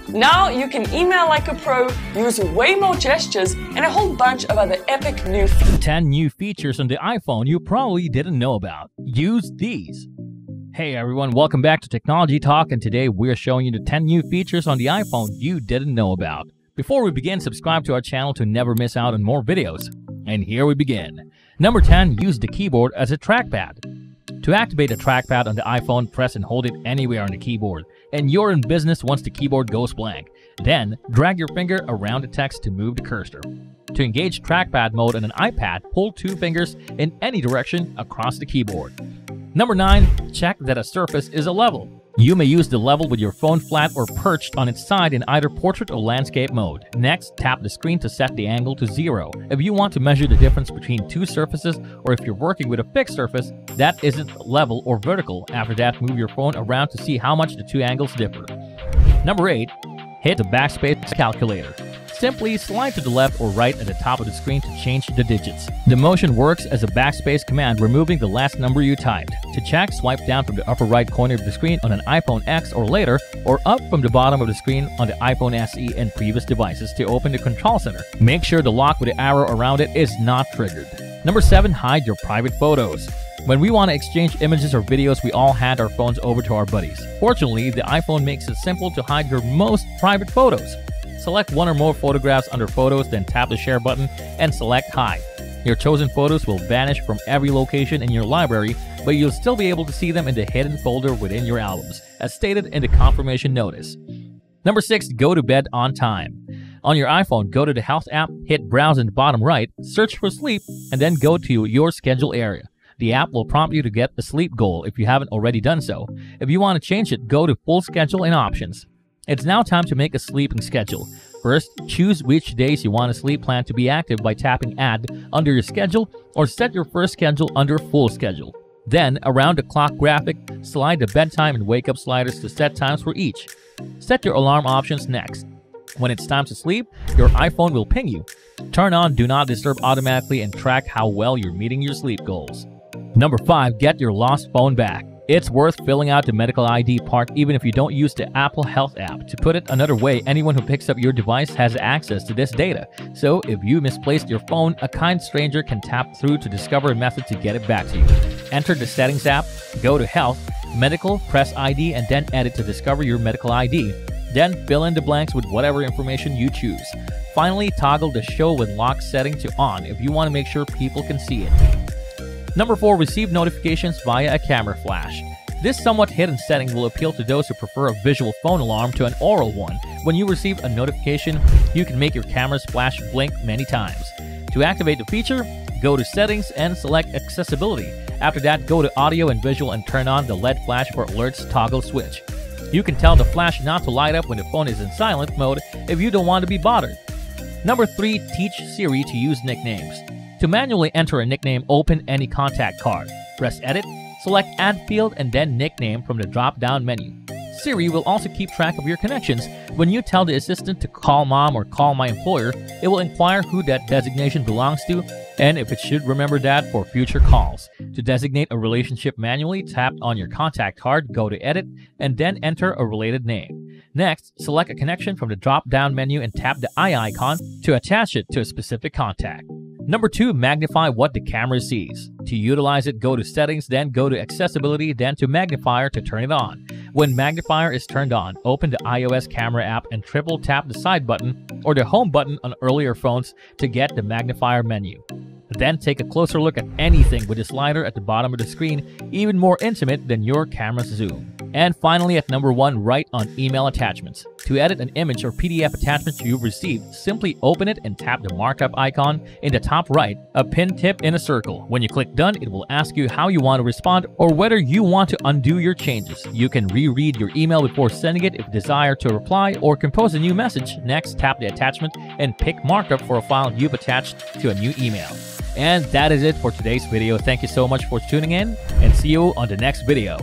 Now you can email like a pro, use way more gestures, and a whole bunch of other epic new features. 10 new features on the iPhone you probably didn't know about. Use these. Hey everyone, welcome back to Technology Talk, and today we're showing you the 10 new features on the iPhone you didn't know about. Before we begin, subscribe to our channel to never miss out on more videos. And here we begin. Number 10, use the keyboard as a trackpad. To activate the trackpad on the iPhone, press and hold it anywhere on the keyboard, and you're in business once the keyboard goes blank. Then, drag your finger around the text to move the cursor. To engage trackpad mode on an iPad, pull two fingers in any direction across the keyboard. Number 9, check that a surface is a level. You may use the level with your phone flat or perched on its side in either portrait or landscape mode. Next, tap the screen to set the angle to 0. If you want to measure the difference between two surfaces, or if you're working with a fixed surface that isn't level or vertical, after that move your phone around to see how much the two angles differ. Number 8, hit the backspace calculator. Simply slide to the left or right at the top of the screen to change the digits. The motion works as a backspace command, removing the last number you typed. To check, swipe down from the upper right corner of the screen on an iPhone X or later, or up from the bottom of the screen on the iPhone SE and previous devices to open the control center. Make sure the lock with the arrow around it is not triggered. Number 7, hide your private photos. When we want to exchange images or videos, we all hand our phones over to our buddies. Fortunately, the iPhone makes it simple to hide your most private photos. Select one or more photographs under Photos, then tap the Share button and select Hide. Your chosen photos will vanish from every location in your library, but you'll still be able to see them in the hidden folder within your albums, as stated in the confirmation notice. Number 6, go to bed on time. On your iPhone, go to the Health app, hit Browse in the bottom right, search for sleep, and then go to your schedule area. The app will prompt you to get a sleep goal if you haven't already done so. If you want to change it, go to Full Schedule in Options. It's now time to make a sleeping schedule. First, choose which days you want a sleep plan to be active by tapping Add under your schedule, or set your first schedule under Full Schedule. Then, around the clock graphic, slide the bedtime and wake up sliders to set times for each. Set your alarm options next. When it's time to sleep, your iPhone will ping you. Turn on Do Not Disturb automatically and track how well you're meeting your sleep goals. Number 5, get your lost phone back. It's worth filling out the medical ID part even if you don't use the Apple Health app. To put it another way, anyone who picks up your device has access to this data. So if you misplaced your phone, a kind stranger can tap through to discover a method to get it back to you. Enter the Settings app, go to Health, Medical, press ID, and then Edit to discover your medical ID. Then fill in the blanks with whatever information you choose. Finally, toggle the Show with Lock setting to On if you want to make sure people can see it. Number 4, receive notifications via a camera flash. This somewhat hidden setting will appeal to those who prefer a visual phone alarm to an oral one. When you receive a notification, you can make your camera's flash blink many times. To activate the feature, go to Settings and select Accessibility. After that, go to Audio and Visual and turn on the LED flash for alerts toggle switch. You can tell the flash not to light up when the phone is in silent mode if you don't want to be bothered. Number 3, teach Siri to use nicknames. To manually enter a nickname, open any contact card. Press Edit, select Add Field, and then Nickname from the drop-down menu. Siri will also keep track of your connections. When you tell the assistant to call mom or call my employer, it will inquire who that designation belongs to and if it should remember that for future calls. To designate a relationship manually, tap on your contact card, go to Edit, and then enter a related name. Next, select a connection from the drop-down menu and tap the eye icon to attach it to a specific contact. Number 2, magnify what the camera sees. To utilize it, go to Settings, then go to Accessibility, then to Magnifier to turn it on. When Magnifier is turned on, open the iOS camera app and triple tap the side button or the home button on earlier phones to get the magnifier menu. Then take a closer look at anything with the slider at the bottom of the screen, even more intimate than your camera's zoom. And finally, at number 1, write on email attachments. To edit an image or PDF attachment you've received, simply open it and tap the markup icon in the top right, a pin tip in a circle. When you click Done, it will ask you how you want to respond or whether you want to undo your changes. You can reread your email before sending it if you desire to reply or compose a new message. Next, tap the attachment and pick Markup for a file you've attached to a new email. And that is it for today's video. Thank you so much for tuning in, and see you on the next video.